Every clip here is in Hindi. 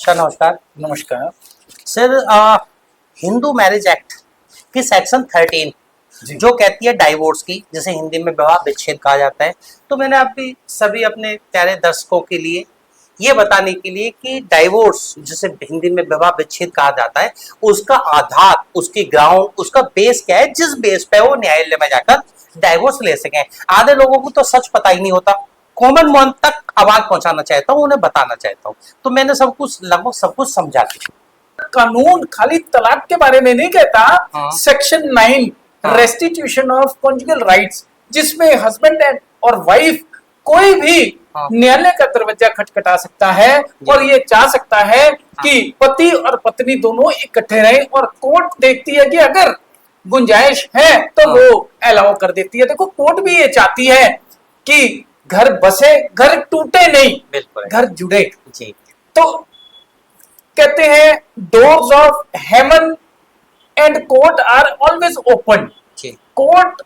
सर नमस्कार। नमस्कार। सर हिंदू मैरिज एक्ट की सेक्शन 13 जी। जो कहती है डाइवोर्स की, जिसे हिंदी में विवाह विच्छेद कहा जाता है, तो मैंने अभी सभी अपने प्यारे दर्शकों के लिए ये बताने के लिए कि डाइवोर्स जिसे हिंदी में विवाह विच्छेद कहा जाता है, उसका आधार, उसकी ग्राउंड, उसका बेस क्या है, जिस बेस पे वो न्यायालय में जाकर डाइवोर्स ले सकें। आधे लोगों को तो सच पता ही नहीं होता। कॉमन मैन तक आवाज पहुंचाना चाहता हूँ, उन्हें बताना चाहता हूँ, तो मैंने सब कुछ लगभग सब कुछ समझा दिया। कानून खाली तलाक के बारे में नहीं कहता। हाँ। सेक्शन 9 हाँ। रेस्टिट्यूशन ऑफ कॉन्जुगल राइट्स, जिसमें हस्बैंड एंड और वाइफ कोई भी हाँ। न्यायालय का दरवाजा खटखटा सकता है और ये चाह सकता है कि पति और पत्नी दोनों इकट्ठे रहें, और कोर्ट देखती है कि अगर गुंजाइश है तो हाँ। वो अलाउ कर देती है। देखो, कोर्ट भी ये चाहती है कि घर बसे, घर टूटे नहीं, बिल्कुल, घर जुड़े। जी। तो कहते हैं doors of heaven and court are always open. जी। कोर्ट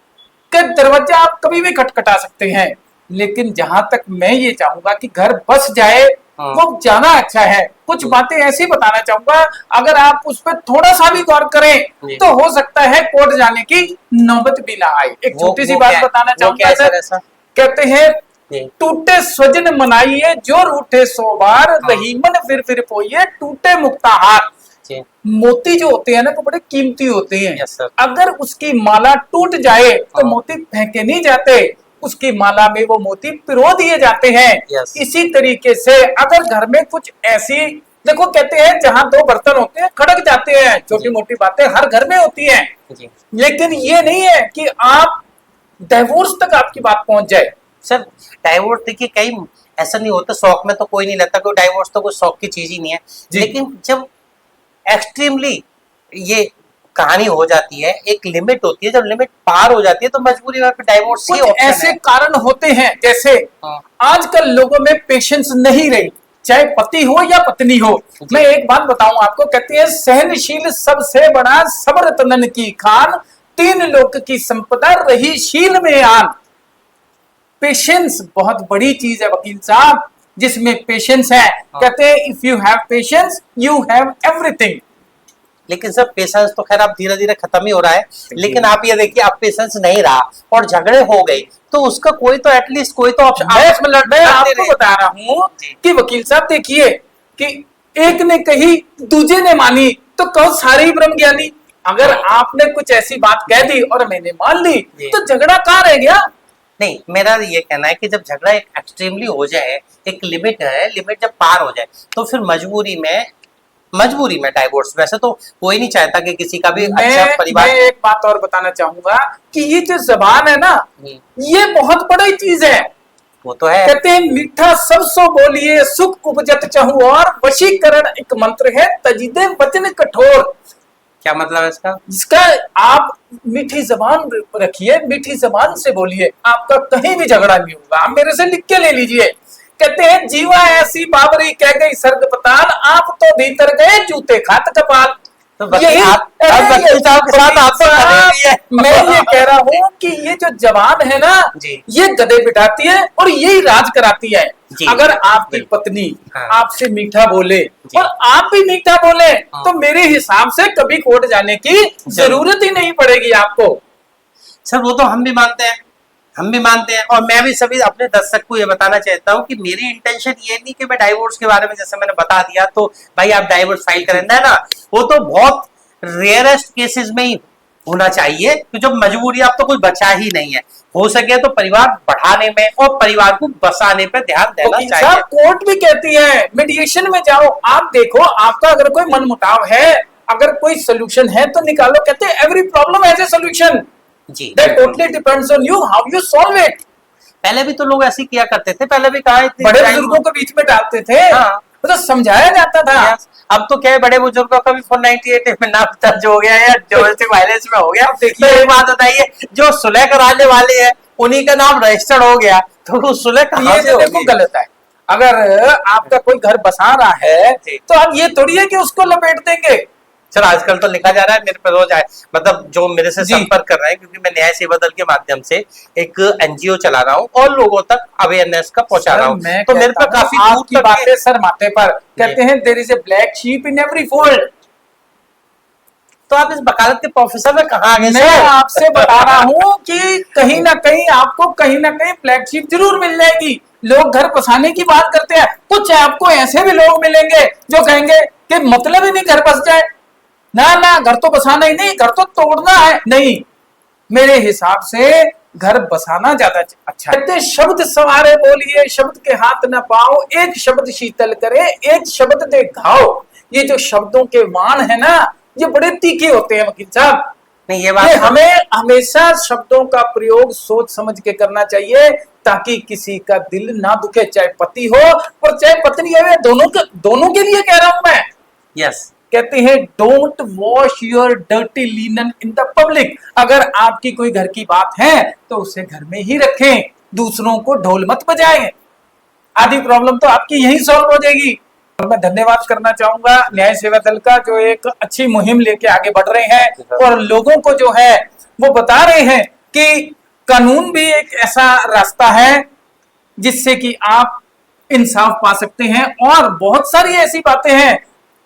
के दरवाजे आप कभी भी खटखटा सकते हैं, लेकिन जहां तक मैं ये चाहूंगा कि घर बस जाए, हाँ। वो जाना अच्छा है। कुछ बातें ऐसी बताना चाहूंगा, अगर आप उस पर थोड़ा सा भी गौर करें तो हो सकता है कोर्ट जाने की नौबत भी ना आए। एक छोटी सी बात बताना चाहूंगा सर। कहते हैं टूटे स्वजन मनाइए, जो रूठे सो बार, रही मन फिर पोइए, टूटे मुक्ताहार। मोती जो होते हैं ना, वो बड़े कीमती होते हैं। अगर उसकी माला टूट जाए तो मोती फेंके नहीं जाते, उसकी माला में वो मोती पिरो दिए जाते हैं। इसी तरीके से अगर घर में कुछ ऐसी, देखो कहते हैं जहां दो बर्तन होते हैं खड़क जाते हैं, छोटी मोटी बातें हर घर में होती हैं, लेकिन ये नहीं है कि आप डिवोर्स तक आपकी बात पहुंच जाए। सर डाइवोर्स देखिए, कई ऐसा नहीं होता, शौक में तो कोई नहीं लेता, कोई डाइवोर्स तो कोई शौक की चीज ही नहीं है। लेकिन जब एक्सट्रीमली ये कहानी हो जाती है, एक लिमिट होती है, जब लिमिट पार हो जाती है तो मजबूरी में डाइवोर्स ही ऑप्शन है। ऐसे कारण होते हैं, जैसे आजकल लोगों में पेशेंस नहीं रही, चाहे पति हो या पत्नी हो। मैं एक बात बताऊं आपको, कहते हैं सहनशील सबसे बड़ा सब्र तनन की खान, तीन लोक की संपदा रही शील में आन। पेशेंस बहुत बड़ी चीज है वकील साहब, जिसमें पेशेंस है। कहते हैं if you have patience you have everything. लेकिन सर पेशेंस तो खैर अब धीरे धीरे खत्म ही हो रहा है, लेकिन आप ये देखिए अब पेशेंस नहीं रहा और झगड़े हो गए, तो उसका कोई तो एटलीस्ट कोई तो ऑप्शन। मैं आपको बता रहा हूँ कि वकील साहब देखिए कि एक ने कही दूजे ने मानी, तो कहो सारे ही ब्रह्म ज्ञानी। अगर आपने कुछ ऐसी बात कह दी और मैंने मान ली, तो झगड़ा कहाँ रह गया? नहीं, मेरा ये कहना है कि जब झगड़ा एक एक्सट्रीमली हो जाए, एक लिमिट है, लिमिट जब पार हो जाए तो फिर मजबूरी में डाइवोर्स। वैसे तो कोई नहीं चाहता कि किसी का भी अच्छा परिवार। मैं एक बात और बताना चाहूंगा कि ये जो जबान है ना, ये बहुत बड़ी चीज है। वो तो है। कहते हैं मीठा सब सो बोलिए, सुख उपजत चाहूं, और वशीकरण एक मंत्र है, तजीदे वचन कठोर। क्या मतलब है इसका? जिसका आप मीठी जबान रखिए, मीठी जबान से बोलिए, आपका कहीं भी झगड़ा नहीं होगा। आप मेरे से लिख के ले लीजिए। कहते हैं जीवा ऐसी बाबरी कह गई सर्ग पताल, आप तो भीतर गए जूते खात कपाल। तो यही वकील साहब के साथ आपको है। मैं ये कह रहा हूँ कि ये जो जबान है ना, ये गधे बिठाती है और यही राज कराती है। अगर आपकी पत्नी आपसे मीठा बोले और आप भी मीठा बोले, तो मेरे हिसाब से कभी कोर्ट जाने की जरूरत ही नहीं पड़ेगी आपको। सर वो तो हम भी मानते हैं, और मैं भी सभी अपने दर्शक को ये बताना चाहता हूँ कि मेरी इंटेंशन ये नहीं कि मैं डाइवोर्स के बारे में, जैसे मैंने बता दिया तो भाई आप डाइवोर्स फाइल करें ना, वो तो बहुत रेयरेस्ट केसेस में ही होना चाहिए, तो जब मजबूरी आप तो कुछ बचा ही नहीं है। हो सके तो परिवार बढ़ाने में और परिवार को बसाने पर ध्यान देना चाहिए। कोर्ट भी कहती है मीडिएशन में जाओ। आप देखो, आपका अगर कोई मनमुटाव है, अगर कोई सोल्यूशन है तो निकालो। कहते हैं every problem has a solution, that totally depends on you how you solve it. पहले भी तो लोग ऐसे किया करते थे, पहले भी कहा बड़े बुजुर्गों को बीच में डालते थे। तो समझाया जाता था। अब तो क्या है, बड़े बुजुर्गों का भी 498 में नाम दर्ज हो गया है, डोमेस्टिक वायलेंस में हो गया। देखिए एक बात बताइए, जो सुलह कराने वाले हैं उन्हीं का नाम रजिस्टर्ड हो गया, तो वो सुलह कहाँ से होगी? गलत है। अगर आपका कोई घर बसा रहा है तो आप ये थोड़ी है कि उसको लपेट देंगे। सर आजकल तो लिखा जा रहा है, मेरे पे रोज आए, मतलब जो मेरे से जी। संपर्क कर रहे हैं, क्योंकि मैं न्याय सेवा दल के माध्यम से एक एनजीओ चला रहा हूँ और लोगों तक अवेयरनेस का पहुंचा रहा हूँ, मैं तो मेरे पे कहता हूं, काफी दूर आपकी तक बातें सर माथे पर कहते हैं there is a black sheep in every fold. तो आप इस वकालत के प्रोफेसर में कहाँ आ गए मैं सर? आपसे बता रहा हूं कि कहीं ना कहीं आपको कहीं ना कहीं फ्लैग शिप जरूर मिल जाएगी। लोग घर बसाने की बात करते हैं, कुछ आपको ऐसे भी लोग मिलेंगे जो कहेंगे कि मतलब ही नहीं घर बस जाए, ना ना घर तो बसाना ही नहीं, घर तो तोड़ना है। नहीं, मेरे हिसाब से घर बसाना ज्यादा अच्छा है। कहते शब्द सवारे बोलिए, शब्द के हाथ न पाओ, एक शब्द शीतल करे, एक शब्द दे घाव। ये जो शब्दों के वाण है ना, ये बड़े तीखे होते हैं वकील साहब। नहीं, ये ये बात हमें हमेशा शब्दों का प्रयोग सोच समझ के करना चाहिए, ताकि किसी का दिल ना दुखे, चाहे पति हो और चाहे पत्नी हो, दोनों के लिए कह रहा हूं मैं। यस, कहते हैं don't wash your dirty linen in the public. अगर आपकी कोई घर की बात है तो उसे घर में ही रखें, दूसरों को ढोल मत बजाएं, आधी प्रॉब्लम तो आपकी यही सॉल्व हो जाएगी। और मैं धन्यवाद करना चाहूंगा न्याय सेवा दल का, जो एक अच्छी मुहिम लेके आगे बढ़ रहे हैं और लोगों को जो है वो बता रहे हैं कि कानून भी एक ऐसा रास्ता है जिससे कि आप इंसाफ पा सकते हैं। और बहुत सारी ऐसी बातें हैं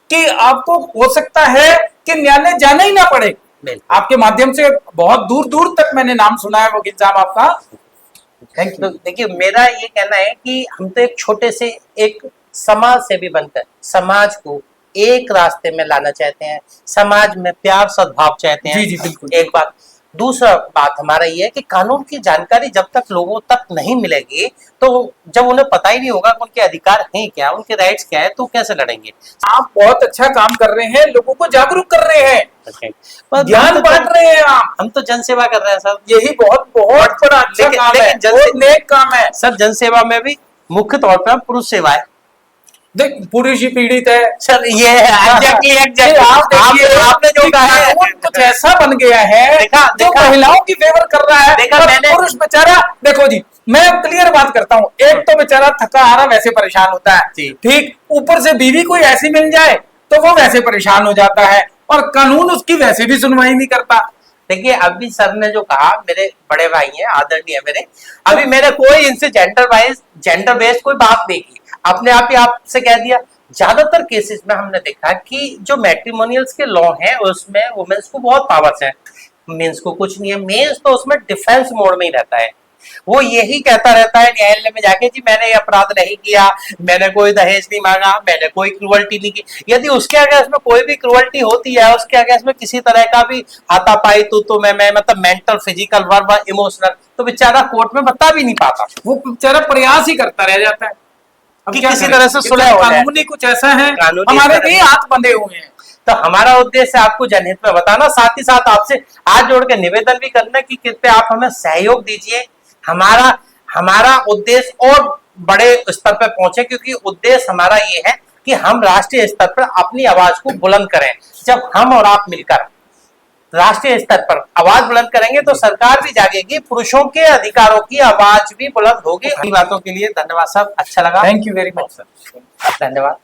कि आपको हो सकता है कि न्यायालय जाना ही ना पड़े। आपके माध्यम से बहुत दूर दूर तक मैंने नाम सुना है वकील साहब आपका। Thank you. देखिए, मेरा ये कहना है कि हम तो एक छोटे से एक समाज से भी बनकर समाज को एक रास्ते में लाना चाहते हैं, समाज में प्यार सद्भाव चाहते हैं। जी जी बिल्कुल। एक बात, दूसरा बात हमारा ये है कि कानून की जानकारी जब तक लोगों तक नहीं मिलेगी, तो जब उन्हें पता ही नहीं होगा कि उनके अधिकार हैं क्या, उनके राइट्स क्या है, तो कैसे लड़ेंगे। आप बहुत अच्छा काम कर रहे हैं, लोगों को जागरूक कर रहे हैं, ज्ञान बांट रहे हैं आप। हम तो जनसेवा कर रहे हैं सर, यही बहुत बहुत बड़ा अच्छा काम है, बहुत नेक काम है सर। जनसेवा में भी मुख्य तौर पर पुरुष सेवा है। देख, पुरुष ही पीड़ित है सर, ये एग्जैक्टली आपने जो कहा है कुछ ऐसा बन गया है जो महिलाओं की फेवर कर रहा है। पुरुष बेचारा, देखो जी मैं क्लियर बात करता हूँ, एक तो बेचारा थका हारा वैसे परेशान होता है, ठीक, ऊपर से बीवी कोई ऐसी मिल जाए तो वो वैसे परेशान हो जाता है, और कानून उसकी वैसे भी सुनवाई नहीं करता। देखिए, अभी सर ने जो कहा, मेरे बड़े भाई हैं, आदरणीय मेरे, अभी मैंने कोई इनसे जेंडर बेस्ड कोई बात नहीं की, अपने आप ही आपसे कह दिया। ज्यादातर केसेस में हमने देखा कि जो मैट्रिमोनियल्स के लॉ हैं उसमें वुमेन्स को बहुत पावर्स है, मेंस को कुछ नहीं है। मेंस तो उसमें डिफेंस मोड में ही रहता है, वो यही कहता रहता है न्यायालय में जाके, जी मैंने ये अपराध नहीं किया, मैंने कोई दहेज नहीं मांगा, मैंने कोई क्रूअल्टी नहीं की। यदि उसके आगे इसमें कोई भी क्रूअल्टी होती है, उसके आगे इसमें किसी तरह का भी हाथापाई तो मैं मतलब मेंटल, फिजिकल, वर्बल, इमोशनल, तो बेचारा कोर्ट में बता भी नहीं पाता, वो बेचारा प्रयास ही करता रह जाता है कि किसी तरह से सुलह हो जाए। कानूनी कुछ ऐसा है, कानूनी हमारे भी हाथ बंधे हुए हैं। तो हमारा उद्देश्य है आपको जनहित में बताना, साथ ही साथ आपसे हाथ जोड़ के निवेदन भी करना कि कृपया आप हमें सहयोग दीजिए, हमारा उद्देश्य और बड़े स्तर पर पहुंचे, क्योंकि उद्देश्य हमारा ये है कि हम राष्ट्रीय स्तर पर अपनी आवाज को बुलंद करें। जब हम और आप मिलकर राष्ट्रीय स्तर पर आवाज बुलंद करेंगे तो सरकार भी जागेगी, पुरुषों के अधिकारों की आवाज भी बुलंद होगी। इन बातों के लिए धन्यवाद साहब, अच्छा लगा। Thank you very much sir, धन्यवाद।